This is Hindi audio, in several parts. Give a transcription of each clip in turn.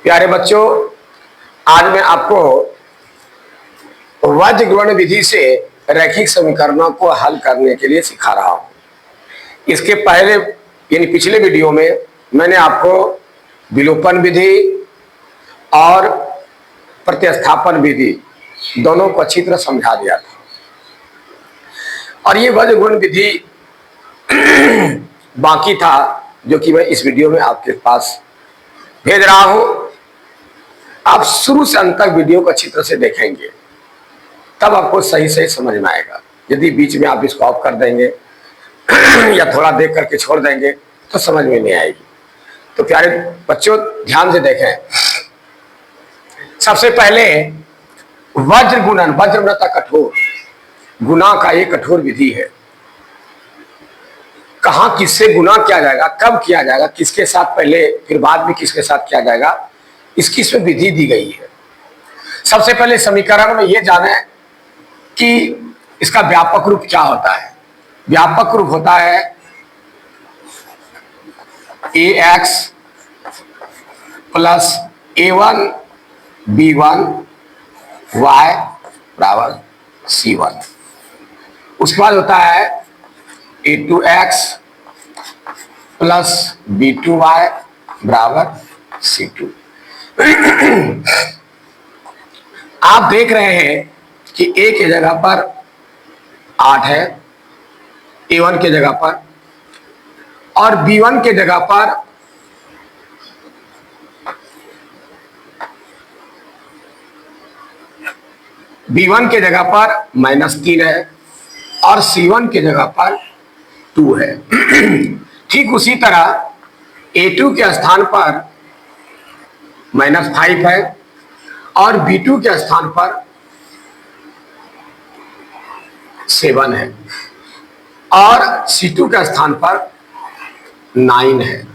प्यारे बच्चों, आज मैं आपको वज्र गुणन विधि से रैखिक समीकरणों को हल करने के लिए सिखा रहा हूं। इसके पहले यानी पिछले वीडियो में मैंने आपको विलोपन विधि और प्रतिस्थापन विधि दोनों को अच्छी तरह समझा दिया था। और ये वज्र गुणन विधि बाकी था, जो कि मैं इस वीडियो में आपके पास भेज रहा हूं। आप शुरू से अंत तक वीडियो को अच्छी तरह से देखेंगे, तब आपको सही सही समझ में आएगा। यदि बीच में आप इसको ऑफ कर देंगे या थोड़ा देख करके छोड़ देंगे तो समझ में नहीं आएगी। तो प्यारे बच्चों, ध्यान से देखें। सबसे पहले वज्र गुणन, वज्र मतलब कठोर, गुणा का एक कठोर विधि है। कहां किससे गुणा किया जाएगा, कब किया जाएगा, किसके साथ पहले फिर बाद में किसके साथ किया जाएगा, इसकी इसमें विधि दी गई है। सबसे पहले समीकरण में यह जाने कि इसका व्यापक रूप क्या होता है। व्यापक रूप होता है ax plus a1 b1 y बराबर c1। उसके बाद होता है a2x प्लस b2y बराबर c2। आप देख रहे हैं कि a के जगह पर 8 है, a1 के जगह पर, और b1 के जगह पर b1 के जगह पर -3 है और c1 के जगह पर 2 है। ठीक उसी तरह a2 के स्थान पर -5 है और b2 के स्थान पर 7 है और c2 के स्थान पर 9 है।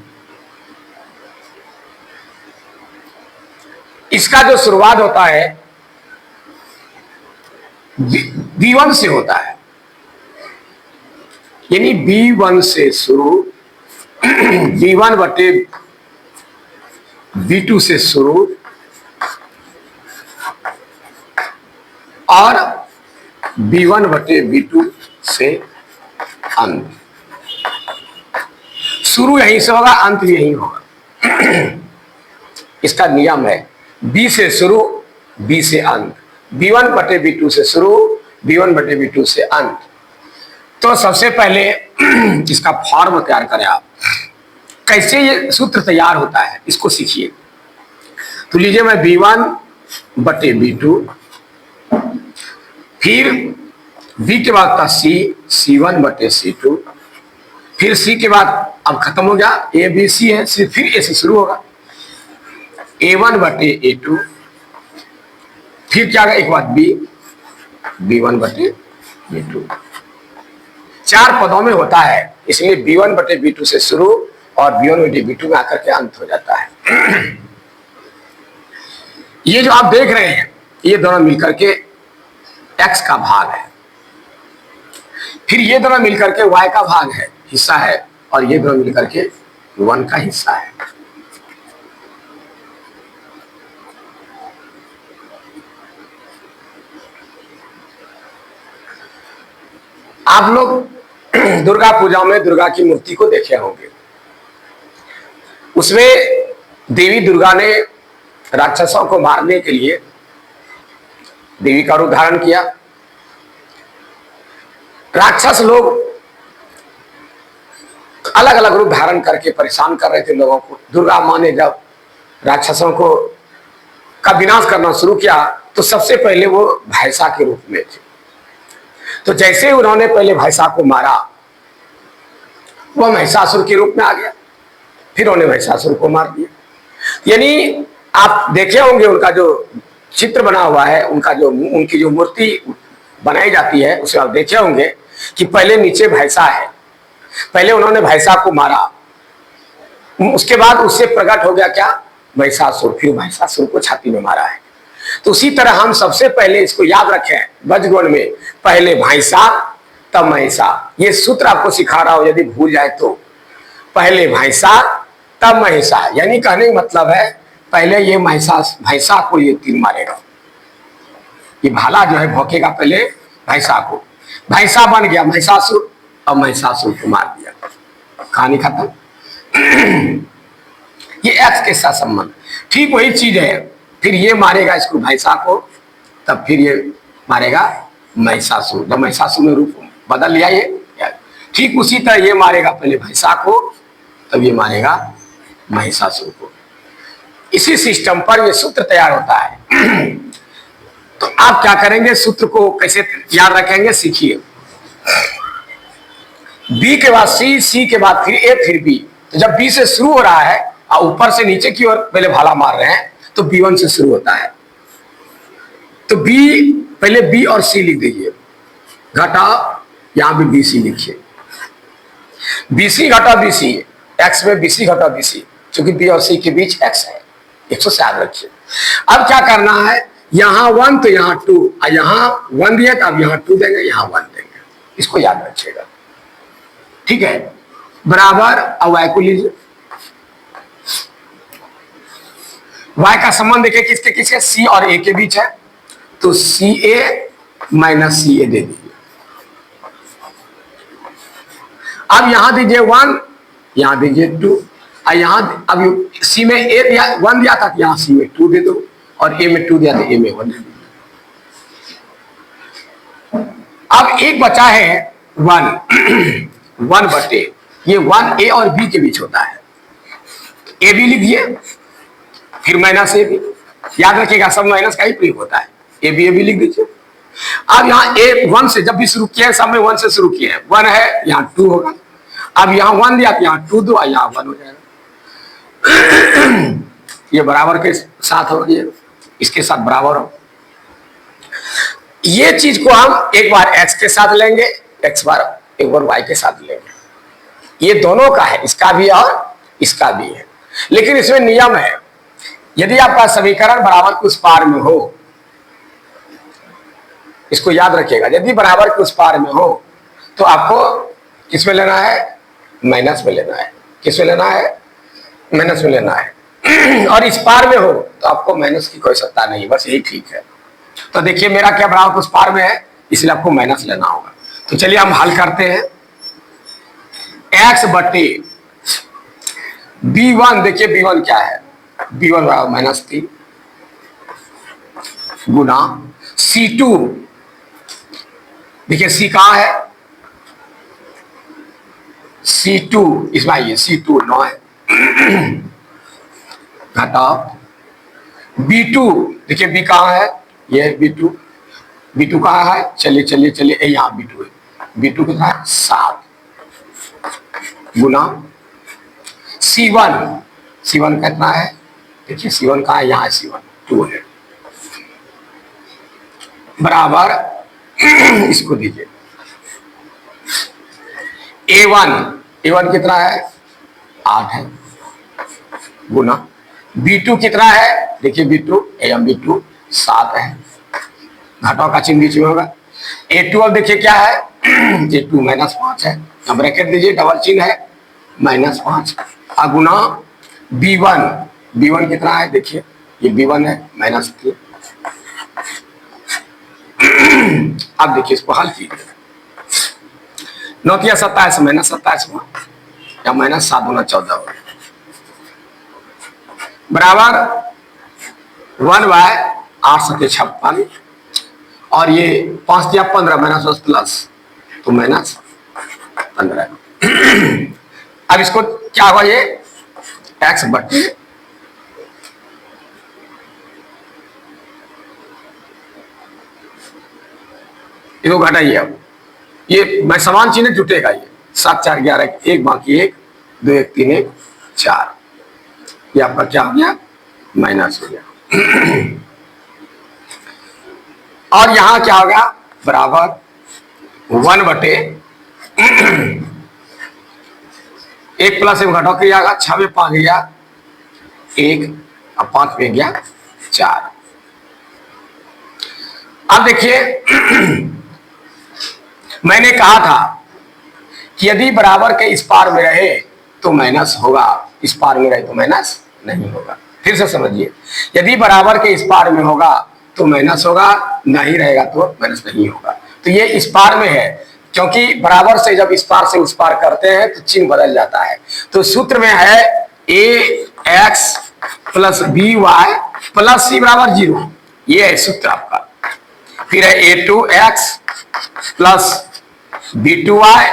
इसका जो शुरुआत होता है b1 से होता है, यानी b1 से शुरू, b1 बटे b2 से शुरू और b1 बटे b2 से अंत। शुरू यहीं से होगा, अंत भी यहीं होगा। इसका नियम है b से शुरू, b से अंत, b1 बटे b2 से शुरू, b1 बटे b2 से अंत। तो सबसे पहले इसका फॉर्म तैयार करें आप। कैसे ये सूत्र तैयार होता है इसको सीखिए। तो लीजिए, मैं b1 बटे b2, फिर b के बाद था c, c1 बटे c2, फिर c के बाद अब खत्म हो गया, a b c है, फिर a से शुरू होगा, a1 बटे a2, फिर क्या होगा, एक बात b, b1 बटे b2। 4 पदों में होता है, इसलिए b1 बटे b2 से शुरू और b1 बटे b2 में आकर के अंत हो जाता है। ये जो आप देख रहे हैं, ये दोनों मिलकर के x का भाग है, फिर ये दोनों मिलकर के y का भाग है, हिस्सा है, और ये दोनों मिलकर के 1 का हिस्सा है। आप लोग दुर्गा पूजा में दुर्गा की मूर्ति को देखे होंगे। उसमें देवी दुर्गा ने राक्षसों को मारने के लिए देवी का रूप धारण किया। राक्षस लोग अलग अलग रूप धारण करके परेशान कर रहे थे लोगों को। दुर्गा माँ ने जब राक्षसों को का विनाश करना शुरू किया तो सबसे पहले वो भैंसा के रूप में थे। तो जैसे उन्होंने पहले भैंसा को मारा, वह महिषासुर के रूप में आ गया, फिर उन्होंने महिषासुर को मार दिया। यानी आप देखे होंगे उनका जो चित्र बना हुआ है, उनकी जो मूर्ति बनाई जाती है, उसे आप देखे होंगे कि पहले नीचे भैंसा है, पहले उन्होंने भैंसा को मारा, उसके बाद उससे प्रकट हो गया क्या, महिषासुर, फिर महिषासुर को छाती में मारा है। तो उसी तरह हम सबसे पहले इसको याद रखें, वज्र गुणन में पहले भैंसा तब महिषा। ये सूत्र आपको सिखा रहा हूं, यदि भूल जाए तो। पहले भैंसा तब महिषा, यानी कहने का मतलब है पहले ये भैंसा को ये तीर मारेगा, ये भाला जो है भौंकेगा पहले भैंसा को, भैंसा बन गया महिषासुर, और महिषासुर को मार दिया, कहानी खत्म। ये एक्स के साथ संबंध, ठीक वही चीज है। फिर ये मारेगा इसको भैंसा को, तब फिर ये मारेगा महिषासुर, जब महिषासुर में रूप बदल लिया ये, ठीक उसी तरह ये मारेगा पहले भैंसा को, तब ये मारेगा महिषासुर को। इसी सिस्टम पर ये सूत्र तैयार होता है। तो आप क्या करेंगे, सूत्र को कैसे याद रखेंगे, सीखिए। बी के बाद सी, सी के बाद फिर ए, फिर बी। तो जब बी से शुरू हो रहा है और ऊपर से नीचे की ओर पहले भाला मार रहे हैं, तो B1 से शुरू होता है। तो बी, पहले बी और सी लिख दीजिए, घटा यहां भी BC लिखिए, BC घटा BC, एक्स में BC घटा BC, क्योंकि बी और सी के बीच एक्स है, 100 से याद रखिए। अब क्या करना है, यहां 1 तो यहां 2, यहां 1 दिया तो अब यहां 2 देंगे, यहां 1 देंगे, इसको याद रखिएगा, ठीक है। बराबर, अब y को लीजिए, y का संबंध देखिए किसके किसके, C और A के बीच है, तो CA माइनस CA दे दीजिए। अब यहां दीजिए 1, यहां दीजिए 2, और यहां अब C में A दिया 1 दिया था, यहां C में 2 दे दो, और A में 2 दिया था, A में 1 दे दो। अब एक बचा है 1 1 बटे, ये 1 A और B के बीच होता है, A भी लिखिए, फिर माइनस A भी, याद रखिएगा सब माइनस का ही प्रयोग होता है, A भी लिख दीजिए। अब यहाँ A 1 से जब भी शुरू किया है, सब में 1 से शुरू किया है, 1 है, यहाँ 2 होगा। अब यहाँ 1 दिया तो यहाँ 2 दो, यहाँ 1 हो जाएगा। ये बराबर के साथ हो, ये इसके साथ बराबर हो। ये चीज को हम एक बार x के साथ लेंगे, एक बार y के साथ लेंगे, ये दोनों का है, इसका भी और इसका भी है। लेकिन इसमें नियम है, यदि आपका समीकरण बराबर के उस पार में हो, इसको याद रखिएगा, यदि बराबर के उस पार में हो तो आपको किस में लेना है, माइनस में लेना है, किस में लेना है, माइनस में लेना है। और इस पार में हो तो आपको माइनस की कोई सत्ता नहीं, बस यही ठीक है। तो देखिए मेरा क्या बराबर उस पार में है, इसलिए आपको माइनस लेना होगा। तो चलिए हम हल करते हैं, x बटे B1, देखिए B1 क्या है, B1 बराबर -3 गुना C2, देखिए C कहां है, C2 इसमें आइए, C2 9 है, घटा B2, देखिए B कहां है, ये B2 कहां है, चलिए चलिए चलिए, यहाँ B2 है, B2 कितना है 7 गुना C1 कितना है, देखिए C1 कहां है, यहाँ C1 2 है, बराबर इसको दीजिए A1 कितना है 8 है, गुना B2 कितना है, देखिए B2 7 है, घटाओ का चिन्ह बीच में होगा। A2 अब देखिए क्या है, A2 -5 है, अब ब्रैकेट दीजिए, डबल चिन्ह है, -5 गुना B1 कितना है, देखिए ये B1 है -3। अब देखिए इसको हल कीजिए, 9 किया 27, -27 हुआ, या -7 गुना 14 हुआ, बराबर 1/8 सके 56, और ये 5 दिया 15, -10 प्लस तो -15। अब इसको क्या हुआ, ये x बटे इसको घटाइए, अब ये मैं समान चिन्ह जुटेगा, ये 7 4 11 1 बाकी 1 2 1 3 1 4, ये आपका क्या हो गया, माइनस हो गया। और यहां क्या होगा, बराबर 1 बटे 1 प्लस 1 घटाओ किया जाएगा, 6 में 5 गया 1, अब 5 में गया 4। अब देखिए मैंने कहा था कि यदि बराबर के इस पार में रहे तो माइनस होगा, इस पार में रहे तो माइनस नहीं होगा। फिर से समझिए, यदि बराबर के इस पार में होगा तो माइनस होगा, नहीं रहेगा तो माइनस नहीं होगा। तो ये इस पार में है, क्योंकि बराबर से जब इस पार से उस पार करते हैं तो चिन्ह बदल जाता है। तो सूत्र में है a x plus b y plus c बराबर 0, ये है सूत्र आपका। फिर है a two x plus b two y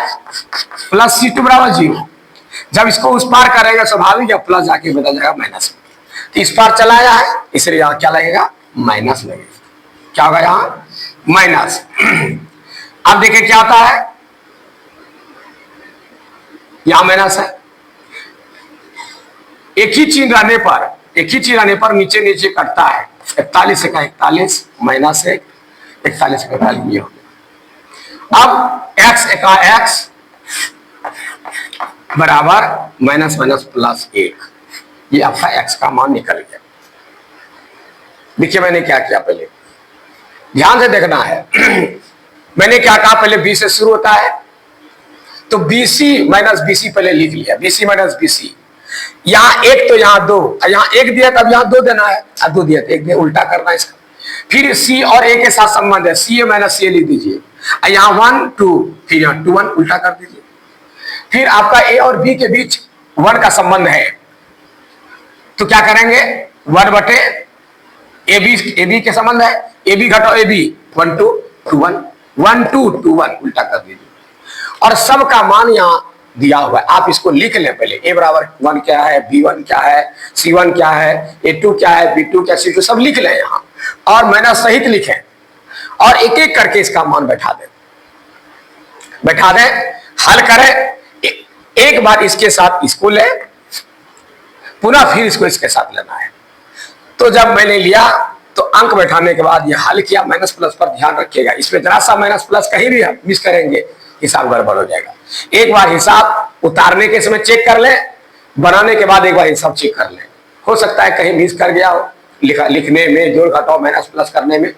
plus c two बराबर 0। जब इसको उस पार करेगा स्वाभाविक प्लस जाके बदल जाएगा माइनस में, तो इस पार चला आया है इसलिए यहां क्या लगेगा, माइनस लगेगा। क्या होगा यहां, माइनस। अब देखिए क्या आता है, यहां माइनस है, एक ही चिन्ह रहने पर नीचे नीचे कटता है। 41 का 41 माइनस 1, 41 का 41 ये हो गया। अब x का x बराबर माइनस माइनस प्लस 1, ये आपका x का मान निकल गया। देखिए मैंने क्या किया, पहले ध्यान से देखना है। मैंने क्या कहा, पहले b से शुरू होता है तो BC माइनस BC पहले लिख लिया, BC माइनस BC। यहां एक तो यहां 2, यहां 1 दिया तब यहां 2 देना है, 2 दिया तो 1 दिया, उल्टा करना है इसका। फिर C और A के साथ संबंध है, CA माइनस CA लिख दीजिए। यहां 1 2, फिर यहां 2 1 उल्टा कर दीजिए। फिर आपका A और B के बीच 1 का संबंध है, तो क्या करेंगे, 1 बटे AB के संबंध है, AB घटाओ AB, 1 2 2 1 1 2 2 1 उल्टा कर दीजिए। और सबका मान यहां दिया हुआ है, आप इसको लिख लें पहले। A बराबर 1 क्या है, B1 क्या है, C1 क्या है, A2 क्या है, B2 क्या, C2 सब लिख लें यहां, और माइनस सहित लिखें, और एक एक करके इसका मान बैठा दें, हल करें। एक बार इसके साथ इसको ले, पुनः फिर इसको इसके साथ लेना है। तो जब मैंने लिया तो अंक बैठाने के बाद यह हल किया। माइनस प्लस पर ध्यान रखिएगा, इसमें जरा सा माइनस प्लस कहीं भी मिस करेंगे हिसाब गड़बड़ हो जाएगा। एक बार हिसाब उतारने के समय चेक कर ले, बनाने के बाद एक बार हिसाब चेक कर ले, हो सकता है कहीं मिस कर गया हो, लिखने में, जोड़ घटाओ माइनस प्लस करने में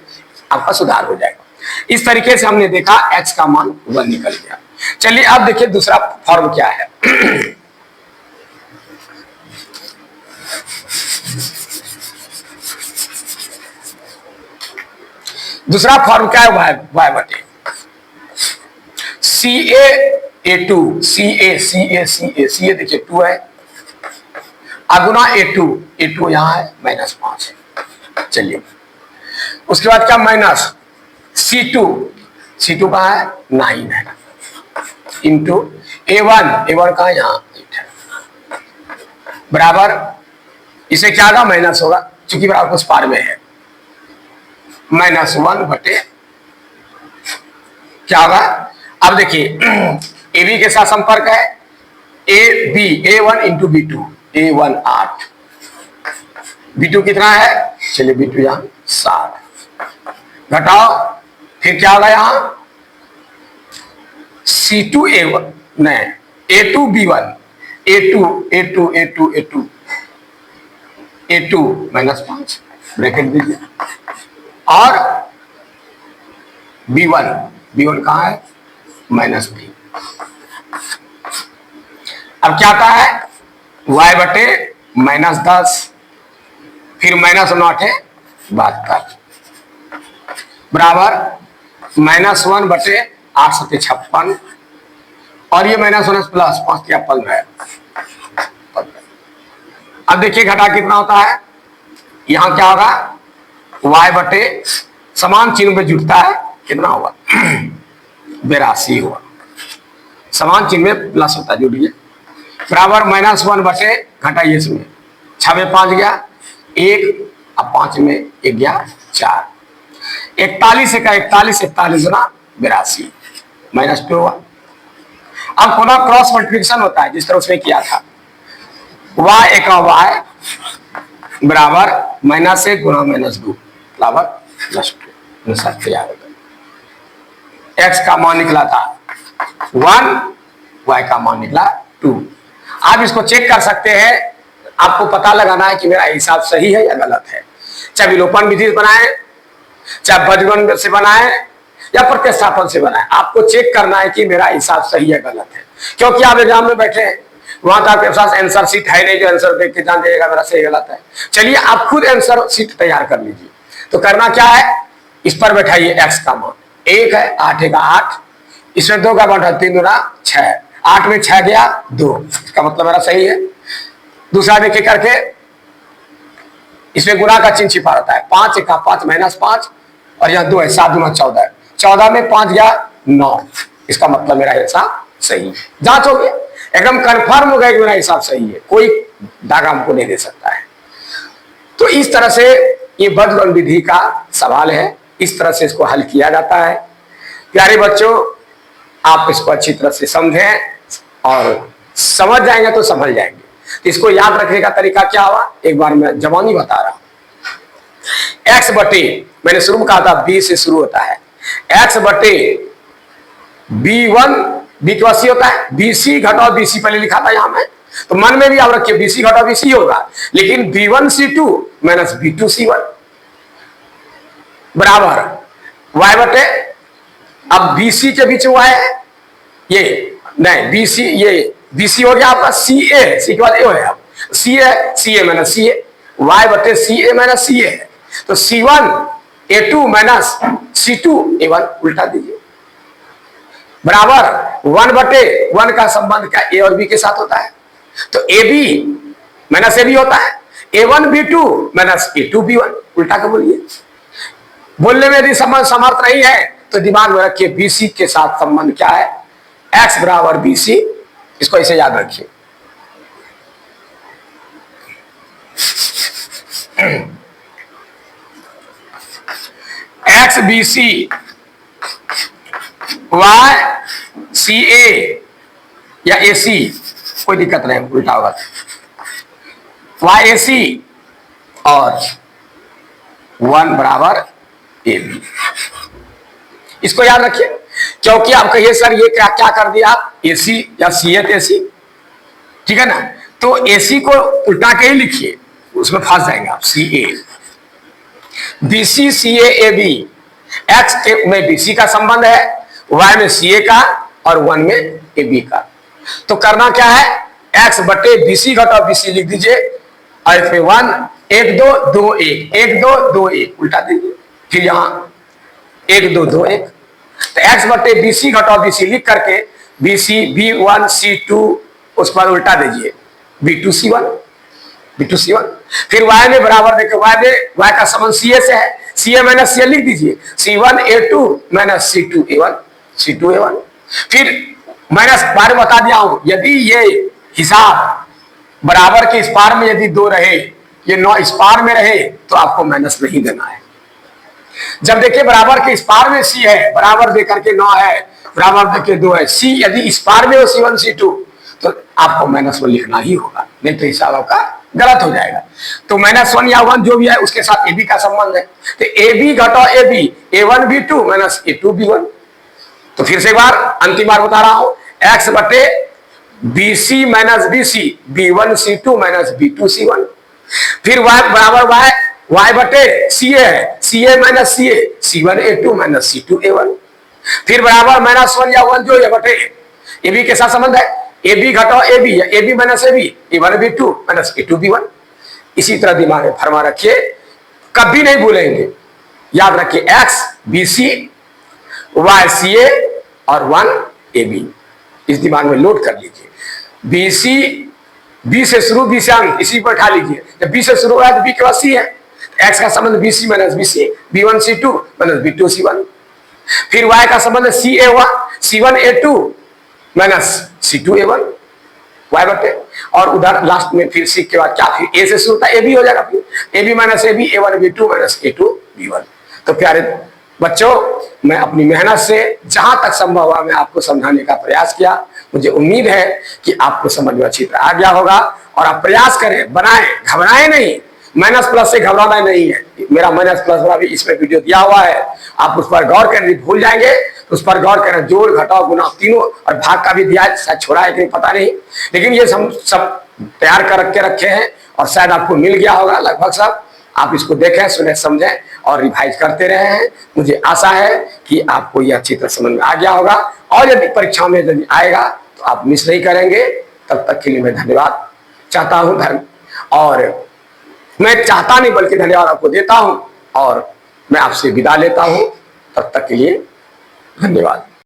आपका सुधार हो जाएगा। इस तरीके से हमने देखा x का मान 1 निकल गया। चलिए अब देखिए दूसरा फॉर्म क्या है। दूसरा फॉर्म क्या है, y बटे CA A2, CA देखिए 2 है, अगुना A2 यहां है -5 है। चलिए उसके बाद क्या, माइनस C2 कहां है, 9 है, इंटू A1 कहां, यहां 8 है, बराबर इसे क्या होगा, माइनस होगा, चूंकि बराबर उस पार में है, -1 बटे क्या होगा। अब देखिए AB के साथ संपर्क है, A1 into B2, A1 8, B2 कितना है, चलिए B2 यहां 7, घटाओ फिर क्या होगा यहां C2 A1 नहीं A2 B1, A2 -5 ब्रैकेट दीजिए, और B1 कहां है, -3। अब क्या आता है, y बटे -10, फिर -9 है 72, बराबर -1 बटे 8 सत्ते 56, और ये -1 प्लस 5 क्या 15। अब देखिए घटा कितना होता है, यहां क्या होगा, y बटे समान चिन्ह में जुटता है, कितना होगा 82 हुआ, समान चिन्ह में प्लस होता है, जुड़िए, बराबर -1 बटे घटाइए इसमें, 6 में 5 गया 1, अब 5 में 1 गया 4, 41 का 41 गुना 82 -2 हुआ। अब पुनः क्रॉस मल्टीप्लिकेशन होता है जिस तरह उसने किया था, y का y बराबर -1 गुना -2 बराबर +2 तैयार हो गया। x का मान निकला था 1, y का मान निकला 2। आप इसको चेक कर सकते हैं, आपको पता लगाना है कि मेरा हिसाब सही है या गलत है, चाहे विलोपन विधि से बनाए, चाहे बजगन से बनाए, या प्रतिस्थापन से बनाए, आपको चेक करना है कि मेरा हिसाब सही है गलत है। क्योंकि आप एग्जाम में बैठे हैं वहां तो आपके पास आंसर शीट है नहीं जो आंसर देख के जान जाइएगा मेरा सही गलत है। चलिए आप खुद आंसर शीट तैयार कर लीजिए। तो करना क्या है, इस पर बैठाइए एक्स का मान 1 है, 8 का 8, इसमें 2 का बांटा 3 दूना 6, 8 में 6 गया 2, इसका मतलब मेरा सही है। दूसरा देखिए करके, इसमें गुणा का चिन्ह छिपा रहता है, 5 का 5 माइनस 5 और यह 2 है, 7 दूना 14, 14 में 5 गया 9, इसका मतलब मेरा हिसाब सही है। जांच हो गया, एकदम कंफर्म हो गया कि मेरा हिसाब सही है, कोई दागा हमको नहीं दे सकता है। तो इस तरह से ये बदगुण विधि का सवाल है, इस तरह से इसको हल किया जाता है। प्यारे बच्चों, आप इसको अच्छी तरह से समझें और समझ जाएंगे तो समझ जाएंगे। इसको याद रखने का तरीका क्या हुआ, एक बार मैं जवानी बता रहा हूं। एक्स बटे, मैंने शुरू में कहा था बी से शुरू होता है, एक्स बटे B1, बी के बाद सी होता है, BC घटाओ BC पहले लिखा था यहां में, तो मन में भी आप रखिए BC घटाओ BC होगा, लेकिन B1C2 माइनस B2C1 बराबर y बटे, अब BC के बीच y है, ये नहीं BC, ये BC हो गया आपका CA, C के बाद A है, CA माइनस CA, y बटे CA माइनस CA है, तो C1 A2 minus C2 A1 उल्टा दीजिए बराबर 1 बटे 1 का संबंध क्या A और B के साथ होता है, तो AB माइनस AB होता है, A1 B2 minus A2 B1 उल्टा के बोलिए। बोलने में यदि संबंध समर्थ नहीं है तो दिमाग में रखिए BC के साथ संबंध क्या है, X बराबर BC, इसको ऐसे याद रखिए। X BC Y CA या AC, कोई दिक्कत नहीं, उल्टा होगा, YAC और 1 बराबर AB, इसको याद रखिए। क्योंकि आप कहिए सर ये क्या क्या कर दिया आप, AC या CA तो AC, ठीक है ना, तो AC को उल्टा के ही लिखिए, उसमें फंस जाएंगे आप। CA BC CA AB, X के में BC का संबंध है, Y में CA का और 1 में AB का, तो करना क्या है, X बटे BC घटाओ BC लिख दीजिए, और इसमें 1 1 2 2 1 1 2 2 1 उल्टा दीजिए, फिर यहां 1 2 2 1, तो X बटे BC घटाओ BC लिख करके BC B1 C2 उस पर उल्टा दीजिए B2 C1, फिर Y में बराबर देखो, Y में Y का संबंध CA से है, CA माइनस CA लिख दीजिए, C1 A2 minus C2 A1, फिर माइनस बार बता दिया हूं, यदि ये हिसाब बराबर के इस पार में यदि 2 रहे, ये 9 इस पार में रहे, तो आपको माइनस नहीं देना है। जब देखिए बराबर के इस पार में C है, बराबर दे करके 9 है, बराबर देके 2 है, C यदि इस पार में हो C1 C2, तो आपको -1 लिखना ही होगा, नहीं तो हिसाब आपका गलत हो जाएगा। तो -1 या 1 जो भी है उसके साथ AB का संबंध है, तो AB घटाओ AB, A1 B2 minus A2 B1। तो फिर से एक बार अंतिम बार बता रहा हूं, X बटे BC minus BC B1 C2 minus B2 C1, फिर Y बराबर Y बटे CA है, CA minus CA C1 A2 minus C2 A1, फिर बराबर -1 या 1 जो है बटे AB के साथ संबंध है, AB घटाओ AB या AB minus AB A1 B2 minus A2 B1। इसी तरह दिमाग में फरमा रखिए, कभी नहीं भूलेंगे, याद रखिए X BC Y CA और 1 AB, इस दिमाग में लोड कर लीजिए। BC B से शुरू, B से अंत, इसी पर उठा लीजिए, जब B से शुरू हुआ तो B के बाद C है, X का संबंध BC minus BC B1 C2 minus B2 C1, फिर Y का संबंध CA हुआ C1 A2 minus C2 A1 Y बटे, और उधर लास्ट में फिर C के बाद क्या, फिर A से शुरू था AB हो जाएगा, फिर AB minus AB A1 B2 minus A2 B1। तो प्यारे बच्चों, मैं अपनी मेहनत से जहां तक संभव हुआ मैं आपको समझाने का प्रयास किया, मुझे उम्मीद है कि आपको समझ में अच्छी तरह आ गया होगा, और आप प्रयास करें, बनाएं, घबराएं नहीं, माइनस प्लस से घबराना नहीं है। मेरा माइनस प्लस वाला भी इसमें वीडियो दिया हुआ है, आप उस पर गौर करें, भूल जाएंगे तो उस पर गौर करें, जोड़ घटाओ गुना तीनों, और भाग का भी दिया है, शायद छोड़ा है कि नहीं पता नहीं, लेकिन ये सब तैयार कर रखे हैं और शायद आपको मिल गया होगा लगभग सब। आप इसको देखें, सुने, समझें और रिवाइज करते रहे हैं। मुझे आशा है कि आपको यह अच्छी तरह समझ में आ गया होगा, और यदि परीक्षा में यदि आएगा तो आप मिस नहीं करेंगे, तब तक के लिए मैं धन्यवाद चाहता हूं धर्म, और मैं चाहता नहीं बल्कि धन्यवाद आपको देता हूं और मैं आपसे विदा लेता हूं। तब तक के लिए धन्यवाद।